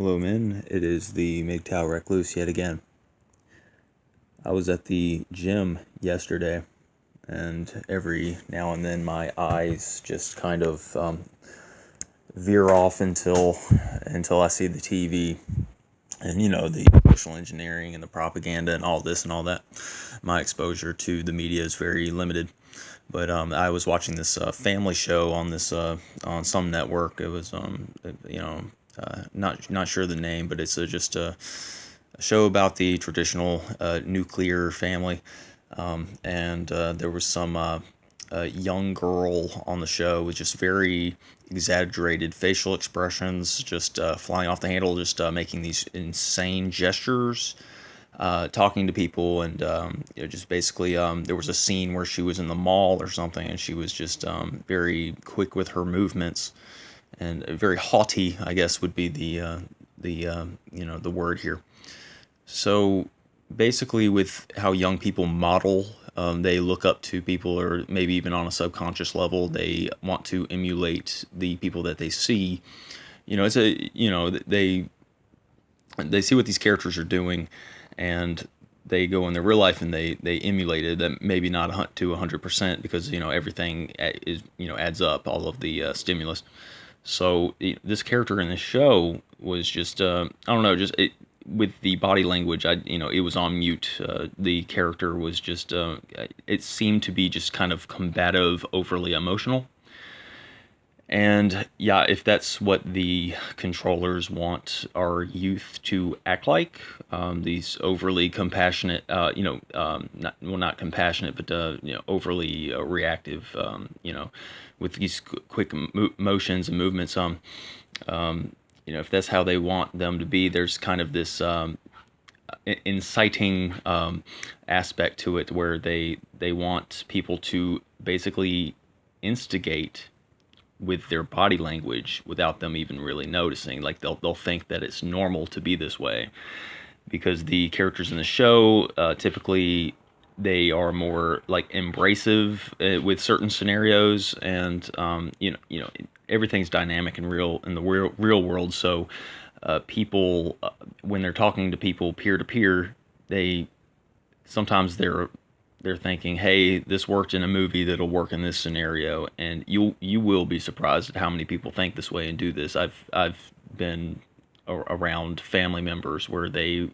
Hello, men. It is the MGTOW recluse yet again. I was at the gym yesterday, and every now and then my eyes just kind of veer off until I see the TV, and the social engineering and the propaganda and all this and all that. My exposure to the media is very limited. But I was watching this family show on this on some network. It was not sure the name, but it's just a show about the traditional nuclear family. And there was some young girl on the show with just very exaggerated facial expressions, just flying off the handle, just making these insane gestures, talking to people, and just basically there was a scene where she was in the mall or something, and she was just very quick with her movements and very haughty, I guess would be the word here. So basically, with how young people model, they look up to people, or maybe even on a subconscious level, they want to emulate the people that they see. It's a they see what these characters are doing, and they go in their real life and they emulate it. That maybe not to 100% because everything is adds up, all of the stimulus. So this character in the show was just I don't know, just with the body language. It was on mute. The character was just it seemed to be just kind of combative, overly emotional. And yeah, if that's what the controllers want our youth to act like, these overly compassionate, not compassionate, but overly reactive, with these quick motions and movements. If that's how they want them to be, there's kind of this inciting aspect to it, where they want people to basically instigate with their body language without them even really noticing. Like they'll think that it's normal to be this way, because the characters in the show typically they are more like embracive with certain scenarios, and everything's dynamic and real in the real world. So people when they're talking to people peer to peer, they sometimes they're thinking, "Hey, this worked in a movie, that'll work in this scenario," and you will be surprised at how many people think this way and do this. I've been around family members where they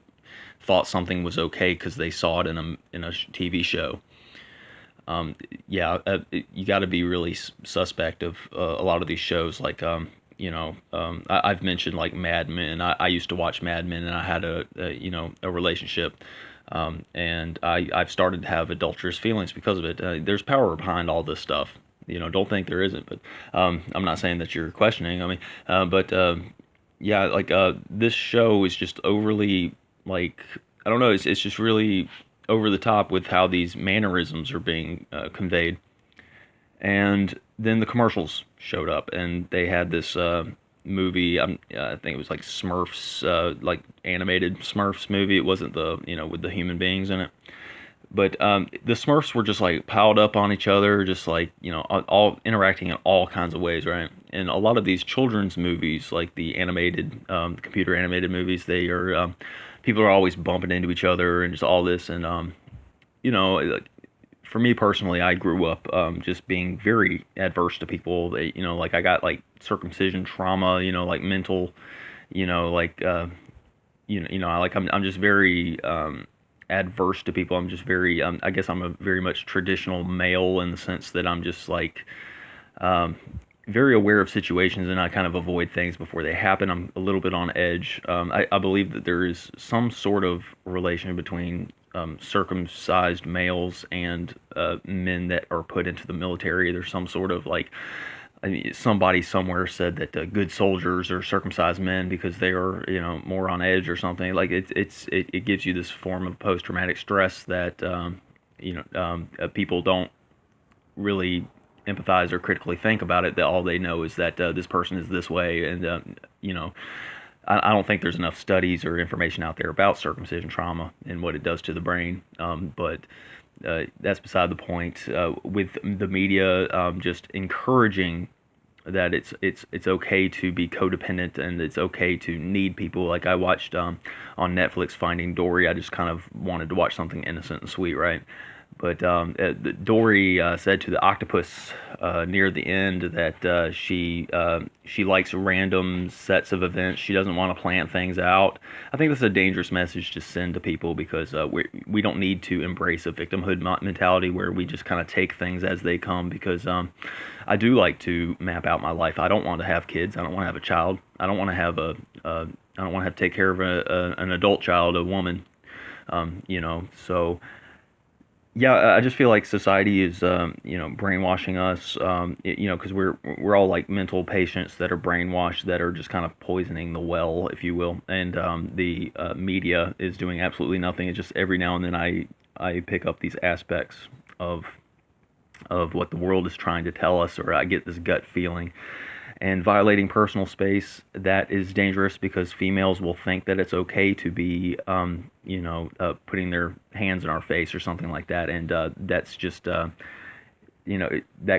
thought something was okay because they saw it in a TV show. Yeah, you got to be really suspect of a lot of these shows. Like, I've mentioned like Mad Men. I used to watch Mad Men, and I had a relationship, and I've started to have adulterous feelings because of it. There's power behind all this stuff. Don't think there isn't, but I'm not saying that you're questioning. I mean, but yeah, like this show is just overly, like, I don't know. It's just really over the top with how these mannerisms are being conveyed. And then the commercials showed up, and they had this movie. I think it was like Smurfs, like animated Smurfs movie. It wasn't the with the human beings in it, but the Smurfs were just like piled up on each other, just like all interacting in all kinds of ways, right? And a lot of these children's movies, like the animated, computer animated movies, they are people are always bumping into each other and just all this, and like, for me personally, I grew up just being very adverse to people. Like I got like circumcision trauma, like mental, like I'm just very adverse to people. I'm just very I guess I'm a very much traditional male in the sense that I'm just like um, very aware of situations, and I kind of avoid things before they happen. I'm a little bit on edge. I believe that there is some sort of relation between circumcised males and men that are put into the military. There's some sort of like, I mean, somebody somewhere said that good soldiers are circumcised men because they are, more on edge or something. Like it gives you this form of post traumatic stress that people don't really empathize or critically think about it. That all they know is that this person is this way, and you know, I don't think there's enough studies or information out there about circumcision trauma and what it does to the brain. But that's beside the point. With the media just encouraging that it's okay to be codependent and it's okay to need people. Like I watched on Netflix Finding Dory. I just kind of wanted to watch something innocent and sweet, right? But Dory said to the octopus near the end that she likes random sets of events. She doesn't want to plan things out. I think this is a dangerous message to send to people because we don't need to embrace a victimhood mentality where we just kind of take things as they come. Because I do like to map out my life. I don't want to have kids. I don't want to have a child. I don't want to have I don't want to have to take care of an adult child, a woman. So yeah, I just feel like society is, brainwashing us, because we're all like mental patients that are brainwashed, that are just kind of poisoning the well, if you will. And the media is doing absolutely nothing. It's just every now and then I pick up these aspects of what the world is trying to tell us, or I get this gut feeling. And violating personal space, that is dangerous because females will think that it's okay to be, putting their hands in our face or something like that, and that's just, that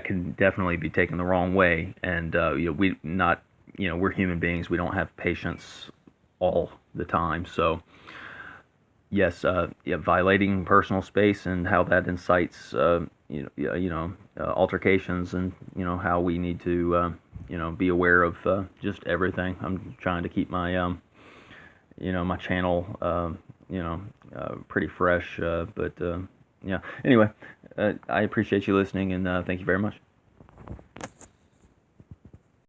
can definitely be taken the wrong way. And we're human beings. We don't have patience all the time. So yes, yeah, violating personal space and how that incites, altercations, and how we need to, be aware of just everything. I'm trying to keep my, my channel, pretty fresh, but yeah. Anyway, I appreciate you listening, and thank you very much.